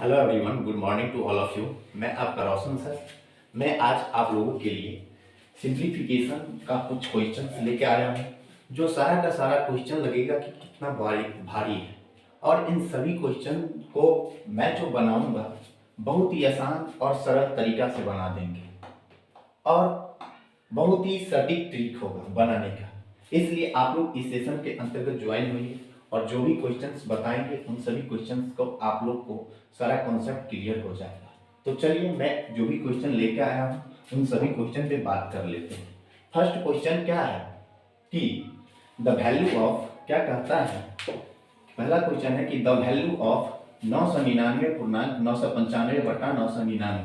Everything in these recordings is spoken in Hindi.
Hello everyone, good morning to all of you. मैं आपका रोशन सर। मैं आज आप लोगों के लिए सिंप्लीफिकेशन का कुछ क्वेश्चंस लेके आया हूँ, जो सारा का सारा क्वेश्चन लगेगा कि कितना भारी भारी है। और इन सभी क्वेश्चन को मैं जो बनाऊंगा बहुत ही आसान और सरल तरीका से बना देंगे और बहुत ही सटीक ट्रिक होगा बनाने का। इसलिए आप लोग इस सेशन के अंतर्गत ज्वाइन होइए और जो भी क्वेश्चंस बताएंगे उन सभी क्वेश्चंस को आप लोग को सारा कॉन्सेप्ट क्लियर हो जाएगा। तो चलिए मैं जो भी क्वेश्चन लेकर आया हूँ उन सभी क्वेश्चन पे बात कर लेते हैं। फर्स्ट क्वेश्चन क्या है कि द वैल्यू ऑफ, क्या कहता है, पहला क्वेश्चन है कि द वैल्यू ऑफ 999.995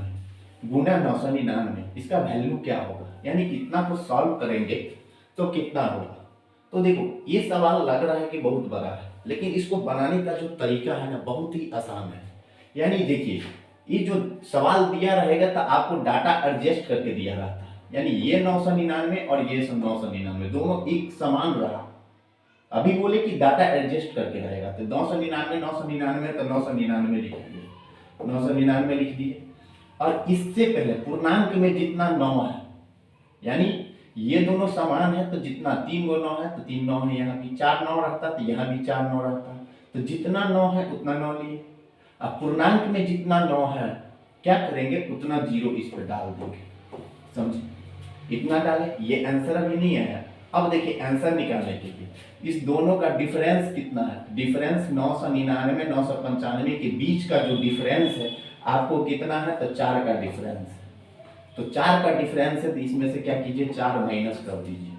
गुना 999, इसका वैल्यू क्या होगा, यानी इतना को सॉल्व करेंगे तो कितना होगा। तो देखो ये सवाल लग रहा है कि बहुत बड़ा है, लेकिन इसको बनाने का जो तरीका है ना बहुत ही आसान है। यानी देखिए ये जो सवाल दिया रहेगा तो आपको डाटा एडजस्ट करके दिया रहता है, यानी ये 999 और ये 999 दोनों एक समान रहा। अभी बोले कि डाटा एडजस्ट करके रहेगा तो 999 999 तो 999 लिख दिए, 999 लिख दिए। और इससे पहले पूर्णांक में जितना 9 है, यानी ये दोनों समान है तो जितना 3 गो 9 है तो 3 9 है, यहाँ भी 4 9 रहता तो यहाँ भी 4 9 रहता, तो जितना 9 है उतना 9 लिए। अब पूर्णांक में जितना 9 है क्या करेंगे, उतना जीरो इस पर डाल देंगे, समझे, इतना डाले। ये आंसर अभी नहीं आया। अब देखिए आंसर निकालने के लिए इस दोनों का डिफरेंस कितना है, डिफरेंस 999 995 के बीच का जो डिफरेंस है आपको कितना है, तो 4 का डिफरेंस है। तो 4 का डिफरेंस है तो इसमें से क्या कीजिए 4 माइनस कर दीजिए।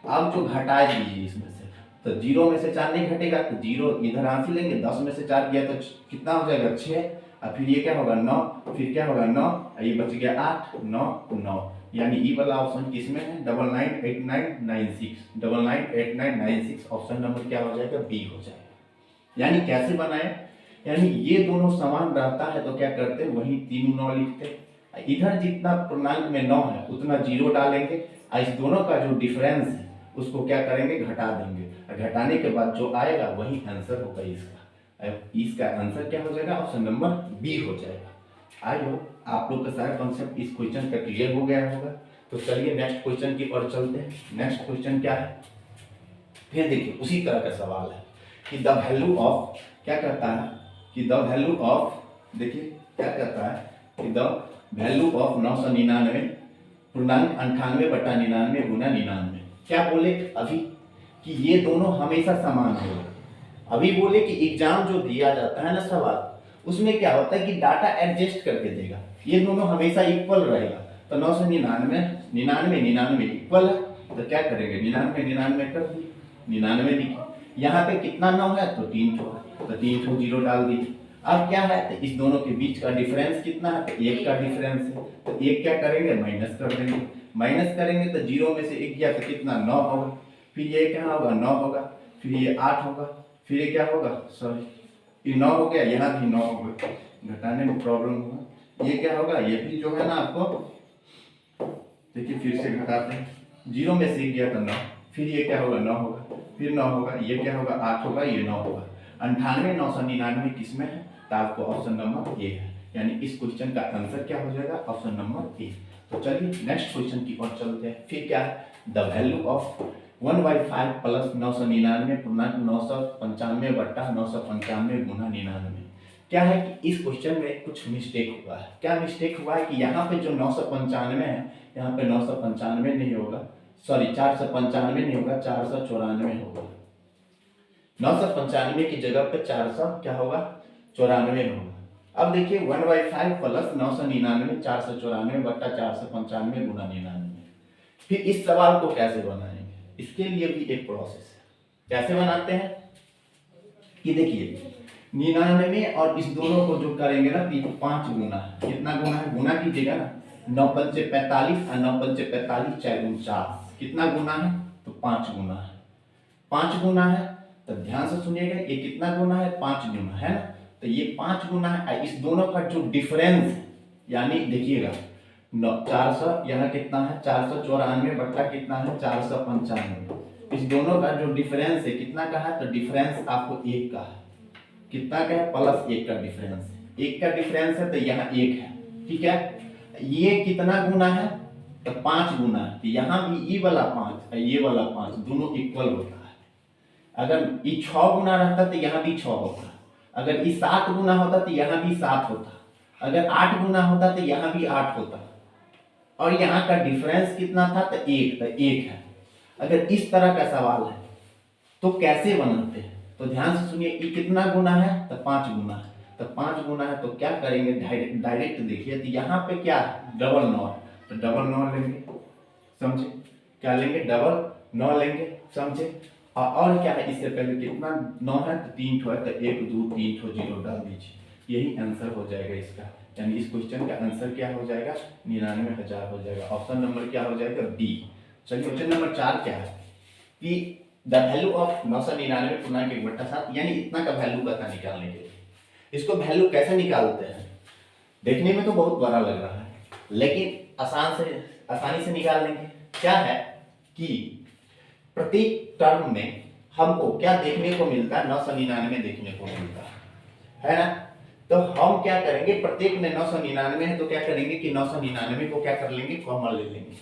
अब जो घटा दीजिए इसमें से, तो 0 में से 4 नहीं घटेगा तो 0 इधर आंसर लेंगे, 10 में से 4 गया तो कितना हो जाएगा 6, और फिर ये क्या होगा 9, फिर क्या होगा 9, ये बच गया 8 9 9, यानी ई वाला ऑप्शन किसमें है, 998996, 998996 ऑप्शन नंबर क्या हो जाएगा, बी हो जाएगा। यानी कैसे बनाए, यानी ये दोनों समान रहता है तो क्या करते हैं वही 3 9 लिखते, इधर जितना पूर्णांक में 9 है उतना 0 डालेंगे और इस दोनों का जो डिफरेंस है उसको क्या करेंगे घटा देंगे, घटाने के बाद जो आएगा वही आंसर होगा इसका। इसका आंसर क्या हो जाएगा, ऑप्शन नंबर बी हो जाएगा। आई होप आप लोग का सारा कॉन्सेप्ट इस क्वेश्चन का क्लियर हो गया होगा। तो चलिए नेक्स्ट क्वेश्चन की ओर चलते हैं। नेक्स्ट क्वेश्चन क्या है, फिर देखिए उसी तरह का सवाल है कि द वैल्यू ऑफ, क्या कहता है कि द वैल्यू ऑफ, देखिए क्या कहता है कि द वैल्यू ऑफ 999 पूर्णांक 98/99 गुना 99, क्या बोले अभी कि ये दोनों हमेशा समान होगा। अभी बोले कि एग्जाम जो दिया जाता है ना सवाल, उसमें क्या होता है कि डाटा एडजस्ट करके देगा, ये दोनों हमेशा इक्वल रहेगा। तो 999 99 99 इक्वल है तो क्या करेंगे 99 99 कर दिए, 99 लिखे। यहाँ पे कितना 9 है तो 3 ठो है तो 3 ठो 0 डाल दीजिए। अब क्या है तो इस दोनों के बीच का डिफरेंस कितना है, तो 1 का डिफरेंस है तो 1 क्या करेंगे माइनस कर देंगे, माइनस करेंगे तो 0 में से 1 गया तो कितना 9 होगा, फिर ये क्या होगा 9 होगा, फिर ये 8 होगा, फिर ये क्या होगा, सॉरी ये 9 हो गया, यहाँ भी 9 होगा, घटाने में प्रॉब्लम होगा। ये क्या होगा, ये भी जो है ना आपको देखिए फिर से घटाते हैं, 0 में से 1 गया तो 9, फिर ये क्या होगा 9 होगा, फिर 9 होगा, ये क्या होगा 8 होगा, ये 9 होगा। 98 999 किसमें है, तो आपको ऑप्शन नंबर ए है, यानी इस क्वेश्चन का आंसर क्या हो जाएगा, ऑप्शन नंबर ए। तो चलिए नेक्स्ट क्वेश्चन की ओर चलते हैं। फिर क्या है, द वैल्यू ऑफ 1/5 प्लस 999 पूर्णांक 995/995 गुना 99। क्या है कि इस क्वेश्चन में कुछ मिस्टेक हुआ है। क्या मिस्टेक हुआ है कि यहाँ पे जो 995 है, यहाँ पे 995 नहीं होगा, सॉरी 495 नहीं होगा, 494 होगा। 995 की जगह पे 400 क्या होगा 94 होगा। अब देखिए 1/5 प्लस 999 494/495 गुना 99। फिर इस सवाल को कैसे बनाएंगे, इसके लिए भी एक प्रोसेस है। कैसे बनाते हैं कि देखिए 99 और इस दोनों को जो करेंगे ना 5 गुना, कितना गुना है, गुना कीजिएगा ना, 9 पंचे 45 और 9 पंचे 45 4 49, कितना गुना है तो 5 गुना है, 5 गुना है। तो ध्यान से सुनिएगा ये कितना गुना है, 5 गुना है ना, तो ये 5 गुना है। इस दोनों का जो डिफरेंस है, यानी देखिएगा 400 यहाँ कितना है 494 बट्टा कितना है 495, इस दोनों का जो डिफरेंस है कितना का है, तो डिफरेंस आपको 1 का है, कितना का है, +1 का डिफरेंस है। एक का डिफरेंस है तो यहाँ एक है, ठीक है। ये कितना गुना है तो 5 गुना है, तो यहाँ भी ये वाला 5 और ये वाला 5 दोनों इक्वल होता है। अगर ये 6 गुना रहता तो यहाँ भी 6 होता, अगर ये 7 गुना होता तो यहाँ भी 7 होता, अगर 8 गुना होता तो यहाँ भी 8 होता, और यहाँ का डिफरेंस कितना था तो एक है। अगर इस तरह का सवाल है तो कैसे बनाते हैं, तो ध्यान से सुनिए। ये कितना गुना है तो 5 गुना है, तो 5 गुना है तो क्या करेंगे, डायरेक्ट देखिए, तो यहाँ पे क्या है डबल 9, तो डबल 9 लेंगे, समझे, क्या लेंगे डबल 9 लेंगे, समझे। और क्या है, इससे पहले कितना 9 है तो 3 ठो है, तो 1 2 3 ठो 0 डाल दीजिए, यही आंसर हो जाएगा इसका। यानी इस क्वेश्चन का आंसर क्या हो जाएगा, 99,000 हो जाएगा। ऑप्शन नंबर क्या हो जाएगा, बी। चलिए क्वेश्चन नंबर 4 क्या है कि द वैल्यू ऑफ 999 पूर्णांक 1/7, यानी इतना का वैल्यू पता निकालने के लिए इसको वैल्यू कैसे निकालते हैं। देखने में तो बहुत बड़ा लग रहा है, लेकिन आसानी से निकाल लेंगे। क्या है कि प्रत्येक टर्म में हमको क्या देखने को मिलता है, 999 देखने को मिलता है ना। तो हम क्या करेंगे, प्रत्येक में 999 है तो क्या करेंगे कि 999 को क्या कर लेंगे, कॉमन ले लेंगे।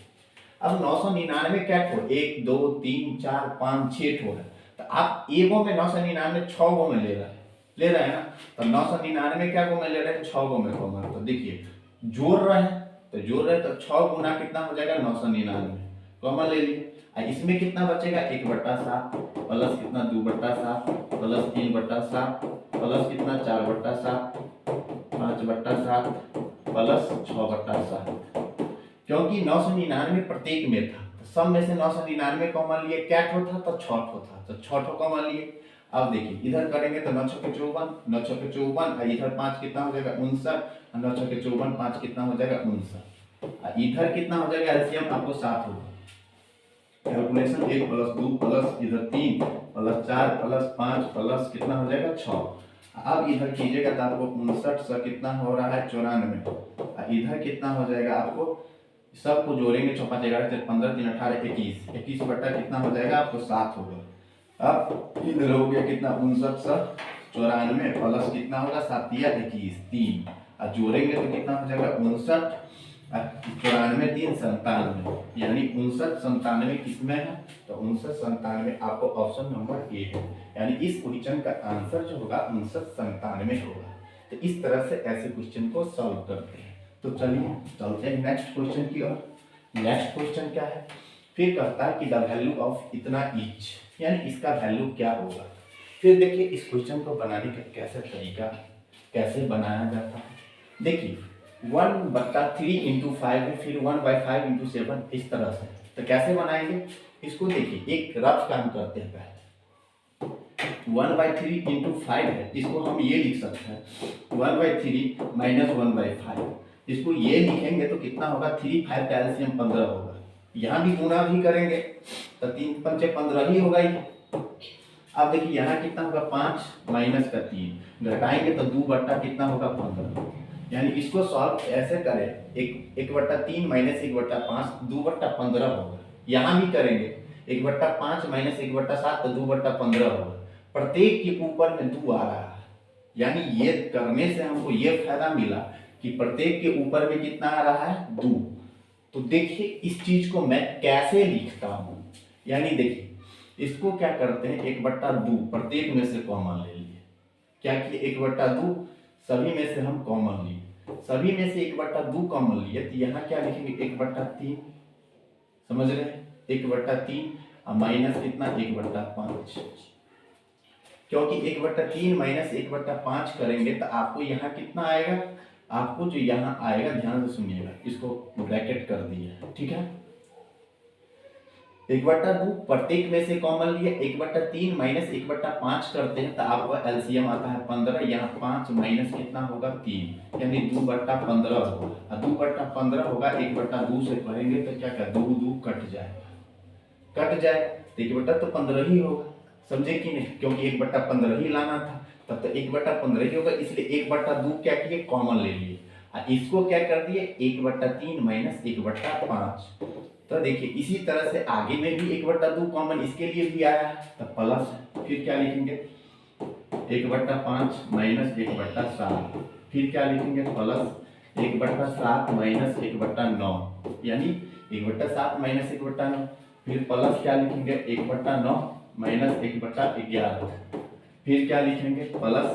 अब 999 क्या ठो, 1 2 3 4 5 6 ठो है, तो आप एगो में 999 6 गो में ले रहे हैं ना, तो 999 क्या गो में ले रहे हैं, 6 गो में कॉमन। तो देखिए जोड़ रहे हैं तो 6 गुना कितना हो जाएगा 999, कॉमन ले लिए। इसमें कितना बचेगा 1/7 प्लस कितना 2/7 प्लस 3/7 प्लस कितना 4/7 5/7 प्लस 6/7, क्योंकि 999 प्रत्येक में था, तो सब में से 999 कॉमन लिए, क्या ठो था तो 6 ठो था, तो 6 ठो कॉमन लिए। अब देखिए इधर करेंगे तो 9 छके 54, 9 छके 54, इधर 5 कितना हो जाएगा 59, 9 छके 54 5 कितना हो जाएगा 59, इधर कितना हो जाएगा एलसीएम आपको 7 होगा। कैलकुलेशन 1 प्लस 2 प्लस इधर 3 प्लस 4 प्लस 5 प्लस कितना हो जाएगा 6। अब इधर कीजिएगा तो आपको 59 से कितना हो रहा है 94, इधर कितना हो जाएगा आपको, सबको जोड़ेंगे 6 5 11 15 3 18 21, 21 बटा कितना हो जाएगा आपको 7 होगा। अब इधर हो गया कितना 59 से 94 प्लस कितना होगा 7 या 21 3, और जोड़ेंगे तो कितना हो जाएगा 59 94 3 97, यानी 59 97 किसमें है, तो 59 97 आपको ऑप्शन नंबर ए है। यानी इस क्वेश्चन का आंसर जो होगा 59 97 होगा। तो इस तरह से ऐसे क्वेश्चन को सॉल्व करते हैं। तो चलिए चलते हैं नेक्स्ट क्वेश्चन की ओर। नेक्स्ट क्वेश्चन क्या है, फिर कहता है कि द वैल्यू ऑफ इतना ईच, यानी इसका वैल्यू क्या होगा। फिर देखिए इस क्वेश्चन को बनाने का कैसे तरीका, कैसे बनाया जाता है। देखिए 1/3 इंटू 5 है, फिर 1/5 इंटू 7, इस तरह से। तो कैसे बनाएंगे इसको, देखिए एक रफ काम करते हैं। पहले 1/3 इंटू 5 है, इसको हम ये लिख सकते हैं 1/3 माइनस 1/5, इसको ये लिखेंगे तो कितना होगा 3 5 का एलसीएम 15 होगा। यहाँ भी गुना भी करेंगे तो 3 5 15 ही होगा ये। अब देखिए यहाँ कितना होगा 5 माइनस का 3, घटाएंगे तो 2 बट्टा कितना होगा 15, यानी इसको सॉल्व ऐसे करें 1/3 माइनस 1/5 2/15 होगा। यहाँ भी करेंगे 1/5 माइनस 1/7 तो 2/15 होगा। प्रत्येक के ऊपर में 2 आ रहा है, यानी ये करने से हमको ये फायदा मिला कि प्रत्येक के ऊपर में कितना आ रहा है 2। तो देखिए इस चीज को मैं कैसे लिखता हूँ, यानी देखिए इसको क्या करते हैं 1/2 प्रत्येक में से कॉमन ले लिए, क्या किए 1/2 सभी में से हम कॉमन लिए, सभी में से 1/2 कॉमन लिए, तो यहाँ क्या लिखेंगे 1/3, समझ रहे हैं 1/3 और माइनस कितना 1/5, क्योंकि 1/3 माइनस 1/5 करेंगे तो आपको यहाँ कितना आएगा, आपको जो यहाँ आएगा ध्यान से सुनिएगा, इसको ब्रैकेट कर दिया, ठीक है। 1/2 प्रत्येक में से कॉमन लिए, 1/3 माइनस 1/5 करते हैं तो आपका एलसीएम आता है 15, यहाँ 5 माइनस कितना होगा 3, यानी 2/15 होगा, और 2/15 होगा 1/2 से करेंगे तो क्या क्या 2 2 कट जाए तो 1/2 तो 15 ही होगा, समझे कि नहीं, क्योंकि 1/15 ही लाना था, तब तो 1/15 ही होगा, इसलिए 1/2 क्या किए कॉमन ले लिए, इसको क्या कर दिए 1/3 माइनस 1/5। तो देखिए इसी तरह से आगे में भी 1/2 कॉमन इसके लिए भी आया है, तो प्लस है, फिर क्या लिखेंगे 1/5 माइनस 1/7, फिर क्या लिखेंगे प्लस 1/7 माइनस 1/9, यानी 1/7 माइनस 1/9। फिर प्लस क्या लिखेंगे 1/9 माइनस 1/11। फिर क्या लिखेंगे प्लस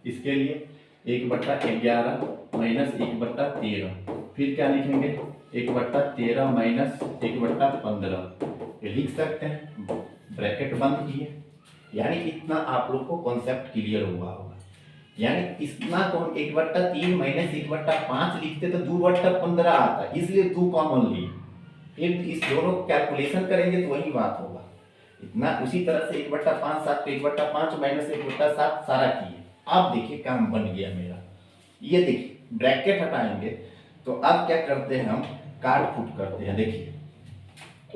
इसके लिए 1/11 माइनस 1/13। फिर क्या लिखेंगे 1/13 माइनस 1/15। ये लिख सकते हैं, ब्रैकेट बंद किए। यानी इतना आप लोग को कॉन्सेप्ट क्लियर हुआ होगा। यानी इतना को 1/3 माइनस 1/5 लिखते तो 2/15 आता, इसलिए 2 कॉमन लिए। फिर इस दोनों को कैलकुलेशन करेंगे तो वही बात होगा। इतना उसी तरह से 1/5 7 को 1/5 माइनस 1/7 सारा किए। अब देखिए काम बन गया मेरा। ये देखिए ब्रैकेट हटाएंगे तो अब क्या करते हैं हम, काट फूट करते हैं। देखिए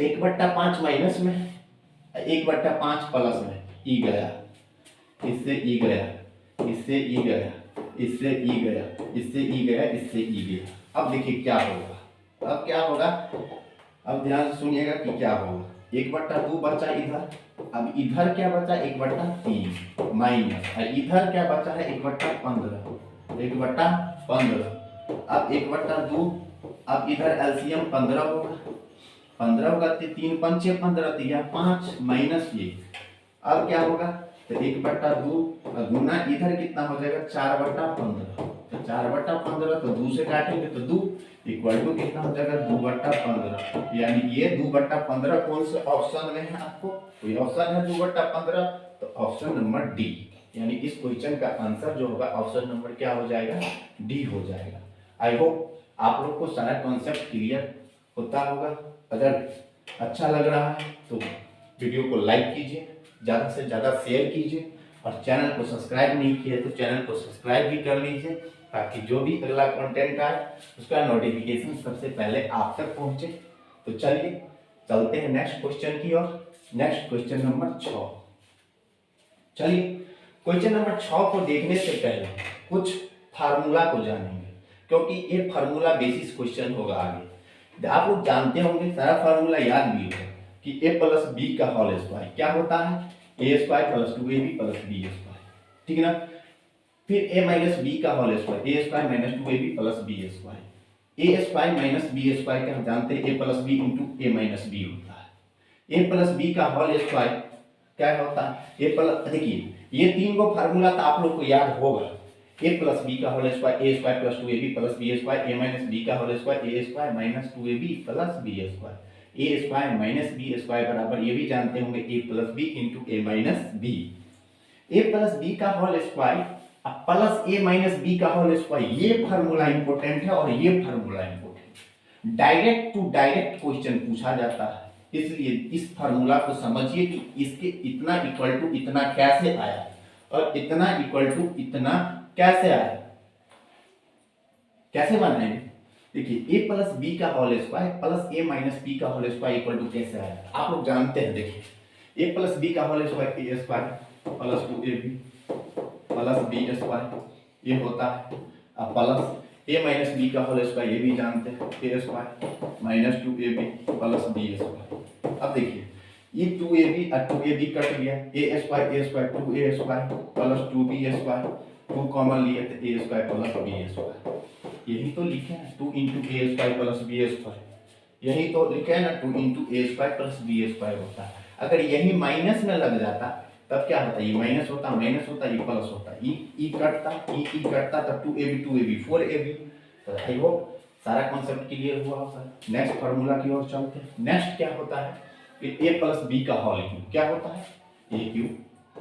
1/5 माइनस में 1/5 प्लस में ई गया, इससे ई गया, इससे ई गया, इससे ई गया, इससे ई गया, इससे ई गया। अब देखिए क्या होगा, अब क्या होगा, अब ध्यान से सुनिएगा कि क्या होगा। 1/2 बचा इधर, अब इधर क्या बचा 1/3 माइनस, और इधर क्या बचा है 1/15, 1/15। अब 1/2, अब इधर एलसीएम 15 होगा, 15 होगा तो 3 5 15 तो यह 5 माइनस ये। अब क्या होगा तो 1/2 गुना इधर कितना हो जाएगा 4/15, तो 4/15 तो 2 से काटेंगे तो 2 इक्वल टू कितना हो जाएगा 2/15। यानी ये 2/15 कौन से ऑप्शन में है, आपको कोई ऑप्शन है 2/15, तो ऑप्शन नंबर डी। यानी इस क्वेश्चन का आंसर जो होगा ऑप्शन नंबर क्या हो जाएगा, डी हो जाएगा। आई होप आप लोग को सारा कॉन्सेप्ट क्लियर होता होगा। अगर अच्छा लग रहा है तो वीडियो को लाइक कीजिए, ज़्यादा से ज़्यादा शेयर कीजिए, और चैनल को सब्सक्राइब नहीं किया तो चैनल को सब्सक्राइब भी कर लीजिए, ताकि जो भी अगला कंटेंट आए उसका नोटिफिकेशन सबसे पहले आप तक पहुंचे। तो चलिए चलते हैं नेक्स्ट क्वेश्चन की ओर। Next question number 6। चलिए क्वेश्चन नंबर 6 को देखने से पहले कुछ फार्मूला को जानेंगे, क्योंकि ये फार्मूला बेसिस क्वेश्चन होगा आगे। आप लोग जानते होंगे, सारा फार्मूला याद भी होगा कि a प्लस बी का होल स्क्वायर क्या होता है, a square plus 2ab plus b square, ठीक है ना। फिर a माइनस बी का whole square, a square minus 2ab plus b square. a square minus b square क्या हम जानते हैं, a plus B into a minus B होता है। a प्लस बी का होल स्क्वायर क्या होता है, a प्लस, देखिए ये तीन को फार्मूला तो आप लोग को याद होगा। a प्लस बी का whole square, a square plus 2ab plus b square, a minus B का whole square, a square minus 2ab plus b square, a square minus b square बराबर, ये भी जानते होंगे a plus B into a minus b. a plus B का whole square plus a minus B का होल स्क्वायर, ये फार्मूला इंपॉर्टेंट है और ये formula important. Direct to direct question पूछा जाता है, इसलिए इस फार्मूला को समझिए कि इसके इतना इक्वल टू इतना कैसे आया और इतना इक्वल टू इतना कैसे आया, कैसे बनाएंगे। देखिए a प्लस बी का whole square plus a minus B का होल स्क्वायर इक्वल टू कैसे आया, आप लोग जानते हैं। देखिए a प्लस बी का whole square a square plus 2ab plus b square ये होता है, अब प्लस a माइनस बी का होल स्क्वायर ये भी जानते हैं, a square minus 2ab plus b square. अब देखिए ये 2ab और 2ab कट गया, a square 2a square plus 2b square, 2 common लिए तो a square plus b square. यही तो लिखे हैं 2 into A square plus B square, यही तो लिखे हैं ना 2 into A square plus B square होता है। अगर यही माइनस में लग जाता तब क्या होता, ये माइनस होता, माइनस होता, ये प्लस होता, ई कटता, ई कटता, तब 2ab 4ab। तो आई होप सारा कॉन्सेप्ट क्लियर हुआ होगा। नेक्स्ट फार्मूला की ओर चलते हैं। नेक्स्ट क्या होता है कि a प्लस बी का होल क्यूब क्या होता है, a cube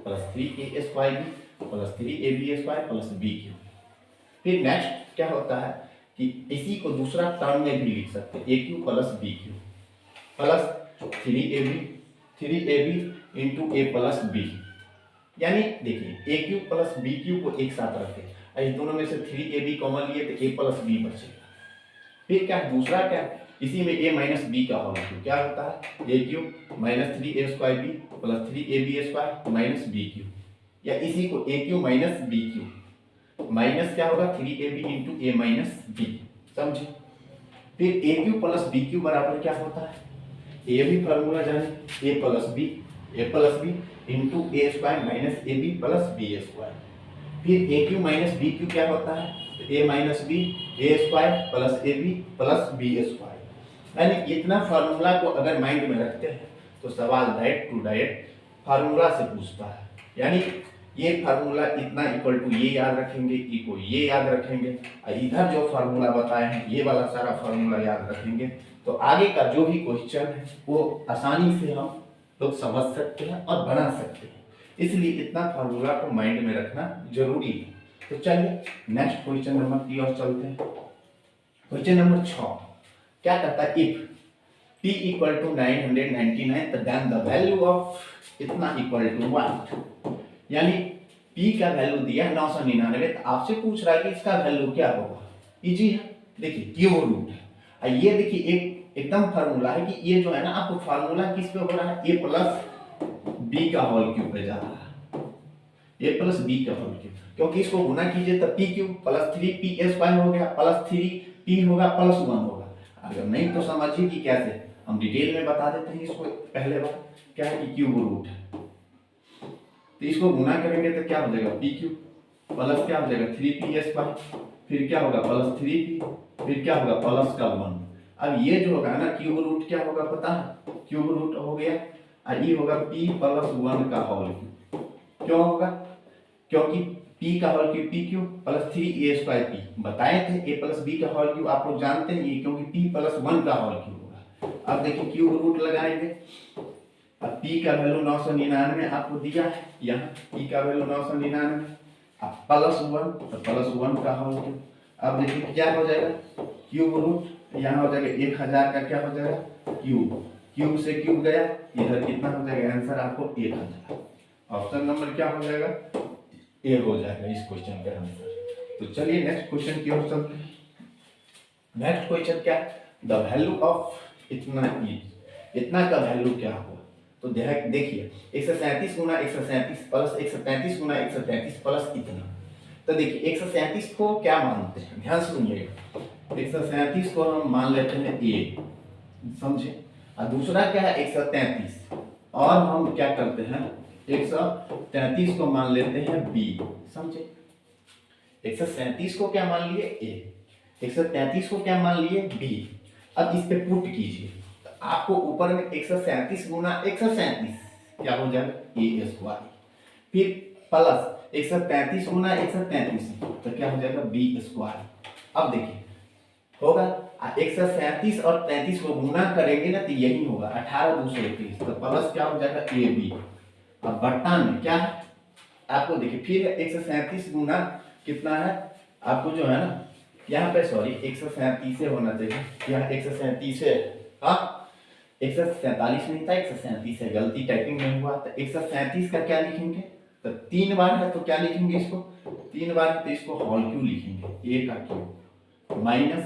plus 3a square B plus 3ab square plus b cube. फिर नेक्स्ट क्या होता है कि इसी को दूसरा टर्म में भी लिख सकते हैं, a cube plus b cube plus 3ab into a plus b। यानी देखिए a cube plus b cube को एक साथ रखते हैं, इस दोनों में से 3ab कॉमन लिए तो a प्लस b बचेगा। फिर क्या दूसरा क्या, इसी में a माइनस बी का होल क्यूब क्या होता है, a cube minus 3a square b plus 3ab square minus b cube, या इसी को a cube minus b cube minus क्या होगा 3ab into a minus b, समझे। फिर a cube plus b cube बराबर क्या होता है, ये भी फार्मूला जाने, a plus B into a square minus ab plus b square. फिर a cube minus b cube क्या होता है, a minus b a square plus a b plus B square. यानी इतना फार्मूला को अगर माइंड में रखते हैं तो सवाल डायरेक्ट टू डायरेक्ट फार्मूला से पूछता है। यानी ये फार्मूला इतना इक्वल टू ये याद रखेंगे, ई को ये याद रखेंगे, और इधर जो फार्मूला बताए हैं ये वाला सारा फार्मूला याद रखेंगे, तो आगे का जो भी क्वेश्चन है वो आसानी से हम लोग समझ सकते हैं और बना सकते हैं। इसलिए इतना फार्मूला को माइंड में रखना जरूरी है। तो चलिए नेक्स्ट क्वेश्चन नंबर की ओर चलते हैं। क्वेश्चन नंबर 6 क्या कहता है, इफ p इक्वल टू 999 तो देन द वैल्यू ऑफ इतना इक्वल टू व्हाट। यानी p का वैल्यू दिया है 999, तो आपसे पूछ रहा है कि इसका वैल्यू क्या होगा। इजी है, देखिए क्यूब रूट है, और ये देखिए एक एकदम फार्मूला है कि ये जो है ना आपको फार्मूला किस पे हो रहा है, a प्लस बी का होल क्यूब पे जा रहा है, a प्लस बी का होल क्यूब, क्योंकि इसको गुना कीजिए तो p cube plus 3p square हो गया प्लस 3p होगा प्लस 1 होगा। अगर नहीं तो समझिए कि कैसे, हम डिटेल में बता देते हैं इसको। पहले बार क्या है कि क्यूब रूट है, तो इसको गुना करेंगे तो क्या हो जाएगा p क्यूब प्लस क्या हो जाएगा 3p स्क्वायर, फिर क्या होगा प्लस 3p, फिर क्या होगा प्लस का 1। अब ये जो होगा ना क्यूब रूट क्या होगा पता है, क्यूब रूट हो गया और ये होगा p प्लस 1 का होल क्यूब। क्यों होगा, क्योंकि p का whole cube p cube plus 3a square p बताए थे, a प्लस b का होल क्यूब आप लोग जानते हैं ये, क्योंकि p प्लस 1 का होल क्यूब होगा। अब देखिए क्यूब रूट लगाएंगे, अब p का वैल्यू 999 आपको दिया है, यहाँ p का वैल्यू 999, अब प्लस 1 तो प्लस 1 का होल क्यूब। अब देखिए क्या हो जाएगा, क्यूब रूट यहाँ हो जाएगा 1000 का क्या हो जाएगा क्यूब, क्यूब से क्यूब गया, इधर कितना हो जाएगा आंसर आपको 1000। ऑप्शन नंबर क्या हो जाएगा, ए हो जाएगा इस क्वेश्चन का आंसर। तो चलिए नेक्स्ट क्वेश्चन की ओर चलते हैं। नेक्स्ट क्वेश्चन क्या, द वैल्यू ऑफ इतना का वैल्यू क्या होगा। तो देखिए 137 गुना 137 प्लस 133 गुना 133 प्लस इतना। तो देखिए 137 को क्या मानते हैं, ध्यान सुनिएगा, 137 को हम मान लेते हैं ए, समझे, और दूसरा क्या है 133, और हम क्या करते हैं 133 को मान लेते हैं बी, समझे। 137 को क्या मान लिए ए, 133 को क्या मान लिए बी। अब इस पे पुट कीजिए तो आपको ऊपर में 137 गुना 137 क्या हो जाएगा ए स्क्वायर, फिर प्लस 133 गुना 133 तो क्या हो जाएगा बी स्क्वायर। अब देखिए होगा 137 और 33 को गुना करेंगे ना तो यही होगा 18 2 21, तो प्लस क्या हो जाएगा ए बी। अब बट्टा में क्या है आपको देखिए, फिर 137 गुना कितना है आपको जो है ना यहाँ पे, सॉरी 137 से होना चाहिए, यहाँ 137 है, हाँ 147 नहीं था 137 है, गलती टाइपिंग में हुआ। तो 137 का क्या लिखेंगे, तो 3 बार है तो क्या लिखेंगे इसको, 3 बार है तो इसको होल क्यूब लिखेंगे, ए का क्यूब माइनस,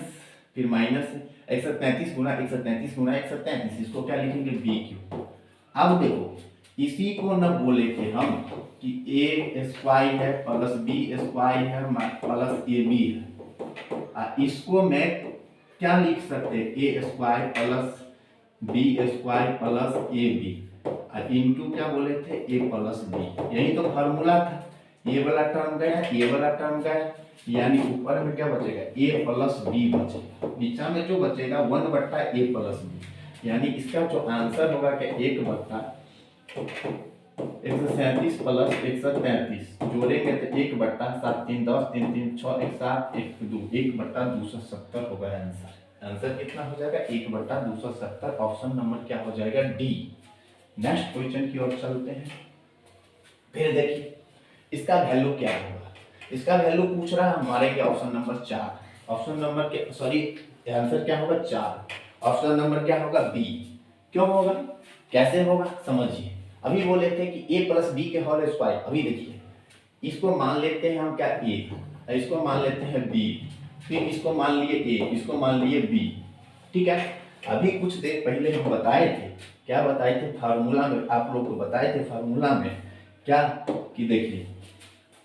फिर माइनस 137 गुना 137 गुना 137, इसको क्या लिखेंगे बी क्यूब। अब देखो इसी को न बोले थे हम कि ए स्क्वायर है प्लस बी स्क्वायर है प्लस ए बी है, इसको मैं क्या लिख सकते हैं a square plus B square plus a b, into क्या बोले थे ए प्लस बी, यही तो फार्मूला था। ये वाला टर्म गया, ये वाला टर्म गया, यानी ऊपर में क्या बचेगा ए प्लस बी बचेगा, नीचे में जो बचेगा 1 बट्टा ए प्लस बी। यानी इसका जो आंसर होगा कि 1 बट्टा 137 प्लस 133 जोड़ेंगे तो 1 बट्टा 7 3 10 3 3 6 1 7 1 2 1 बट्टा 270 होगा आंसर। आंसर कितना हो जाएगा 1 बट्टा 270। ऑप्शन नंबर क्या हो जाएगा डी। नेक्स्ट क्वेश्चन की ओर चलते हैं। फिर देखिए इसका वैल्यू क्या होगा, इसका वैल्यू पूछ रहा है हमारे के ऑप्शन नंबर 4, ऑप्शन नंबर के सॉरी आंसर क्या होगा 4, ऑप्शन नंबर क्या होगा बी। क्यों होगा कैसे होगा समझिए, अभी बोले थे कि a प्लस बी के होल स्क्वायर, अभी देखिए इसको मान लेते हैं हम क्या a, इसको मान लेते हैं b, फिर इसको मान लिए a, इसको मान लिए b, ठीक है। अभी कुछ देर पहले हम बताए थे, क्या बताए थे फार्मूला में, आप लोग को बताए थे फार्मूला में क्या कि देखिए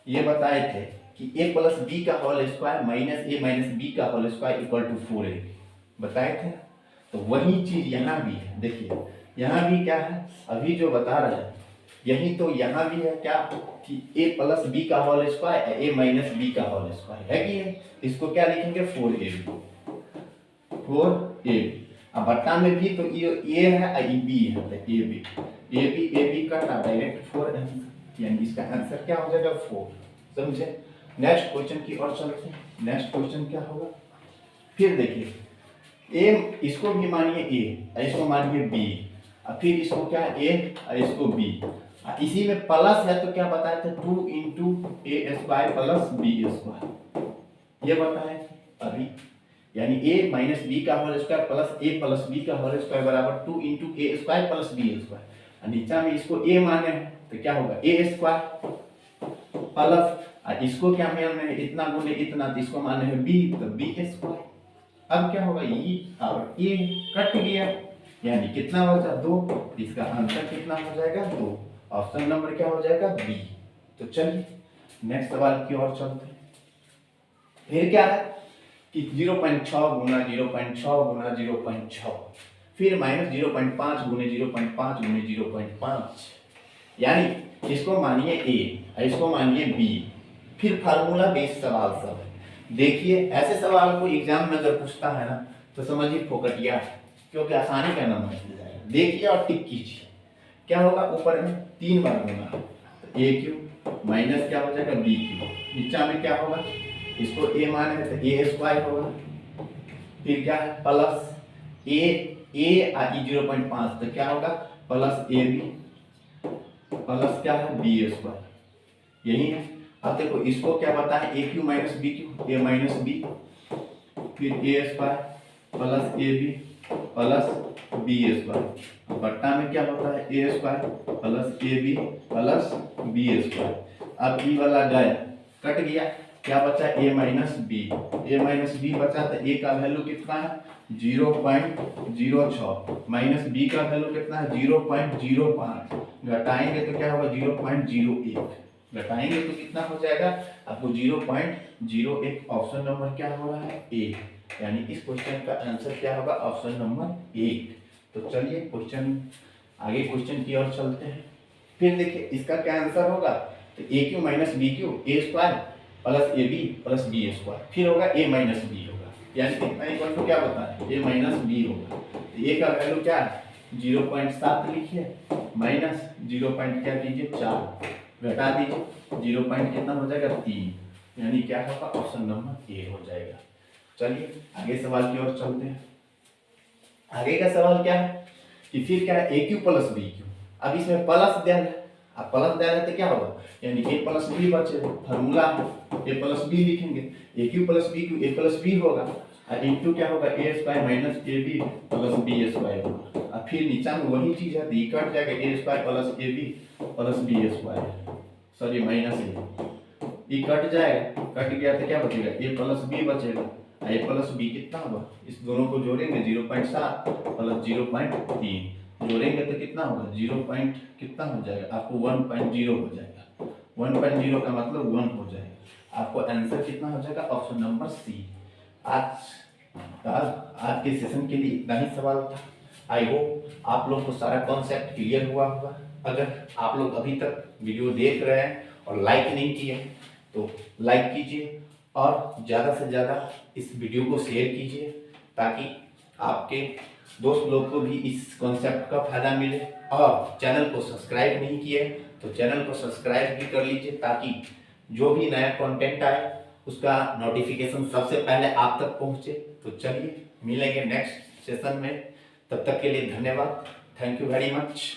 ये बताए थे कि a प्लस बी का whole square minus a minus B का whole square equal to 4a बताए थे। तो वही चीज यहाँ भी है, देखिए यहाँ भी क्या है अभी जो बता रहे हैं यही तो यहाँ भी है क्या कि a प्लस बी का whole square a minus B का होल स्क्वायर है कि नहीं। इसको क्या लिखेंगे 4ab 4ab। अब बट्टा में भी तो ये है और ये बी है तो ab कटा डायरेक्ट 4 यानी इसका आंसर क्या हो जाएगा 4। समझे। नेक्स्ट क्वेश्चन की ओर चलते हैं। नेक्स्ट क्वेश्चन क्या होगा फिर देखिए a इसको भी मानिए a और इसको मानिए b और फिर इसको क्या a और इसको b। इसी में प्लस है तो क्या बताए थे 2 into A square plus B square ये बताए थे अभी। यानी a माइनस बी का whole square plus a plus B का होल स्क्वायर बराबर 2 into A square plus B square. नीचा में इसको a माने हैं तो क्या होगा a स्क्वायर प्लस और इसको क्या माने हैं इतना गुने इतना तो इसको माने हैं b तो b स्क्वायर। अब क्या होगा ये और ये कट गया यानी कितना बचा 2। इसका आंसर कितना हो जाएगा 2। ऑप्शन नंबर क्या हो जाएगा बी। तो चलिए नेक्स्ट सवाल की ओर चलते हैं। फिर क्या है कि 0.6 गुना 0.6 गुना 0.6 फिर माइनस 0.5 गुने 0.5 गुने 0.5 यानी इसको मानिए a और इसको मानिए b। फिर फार्मूला बेस्ड सवाल सब है। देखिए ऐसे सवाल को एग्जाम में अगर पूछता है ना तो समझिए फोकटिया क्योंकि आसानी का नंबर मिल जाएगा। देखिए और टिक कीजिए क्या होगा ऊपर में 3 बार गुना तो ए क्यू माइनस क्या हो जाएगा बी क्यू। नीचा में क्या होगा इसको ए माने है तो ए स्क्वायर होगा। फिर क्या है प्लस ए और 0.5 तो क्या होगा प्लस ए बी प्लस क्या है बी स्क्वायर यही है। अब देखो इसको क्या बताए a cube minus b cube a minus b फिर a square plus a b plus B square. बट्टा में क्या होता है a square plus a b plus B square. अब ई वाला गया कट गया क्या बचा ए माइनस बी बचा तो ए का वैल्यू कितना है 0.06 माइनस बी का वैल्यू कितना है 0.05 घटाएंगे तो क्या होगा 0.01 घटाएंगे तो कितना हो जाएगा आपको 0.01। ऑप्शन नंबर क्या हो रहा है ए यानी इस क्वेश्चन का आंसर क्या होगा ऑप्शन नंबर 1। तो चलिए क्वेश्चन आगे क्वेश्चन की ओर चलते हैं। फिर देखिए इसका क्या आंसर होगा तो a cube minus b cube a square plus a b plus B square फिर होगा ए माइनस बी होगा यानी कितना इक्वल टू क्या बताए ए माइनस बी होगा। तो ए का वैल्यू क्या है 0.7 लिखिए माइनस 0. क्या कीजिए 4 घटा दीजिए 0. कितना हो जाएगा 3 यानी क्या होगा ऑप्शन नंबर ए हो जाएगा। चलिए आगे सवाल की ओर चलते हैं। आगे का सवाल क्या है कि फिर क्या है ए क्यू प्लस बी क्यू। अब इसमें प्लस दिया है अब प्लस दिया है तो क्या होगा यानी ए प्लस बी बचे फार्मूला ए प्लस बी लिखेंगे a cube plus b cube a plus b होगा और इनटू क्या होगा a square minus a b plus B square होगा। और फिर नीचा में वही चीज है ये कट जाएगा a square plus a b plus B square sorry minus a cut जाएगा कट गया तो क्या बचेगा ए प्लस बी बचेगा ए प्लस बी कितना होगा इस दोनों को जोड़ेंगे 0.7 प्लस 0.3 जोड़ेंगे तो कितना होगा 0. कितना हो जाएगा आपको 1.0 हो जाएगा 1.0 का मतलब 1 हो जाएगा। आपको आंसर कितना हो जाएगा ऑप्शन नंबर सी। आज के सेशन के लिए इतना ही सवाल था। आई होप आप लोग को सारा कॉन्सेप्ट क्लियर हुआ होगा। अगर आप लोग अभी तक वीडियो देख रहे हैं और लाइक नहीं किए तो लाइक कीजिए और ज़्यादा से ज़्यादा इस वीडियो को शेयर कीजिए ताकि आपके दोस्त लोग को भी इस कॉन्सेप्ट का फायदा मिले। और चैनल को सब्सक्राइब नहीं किए तो चैनल को सब्सक्राइब भी कर लीजिए ताकि जो भी नया कंटेंट आए उसका नोटिफिकेशन सबसे पहले आप तक पहुंचे। तो चलिए मिलेंगे नेक्स्ट सेशन में, तब तक के लिए धन्यवाद। Thank you very much.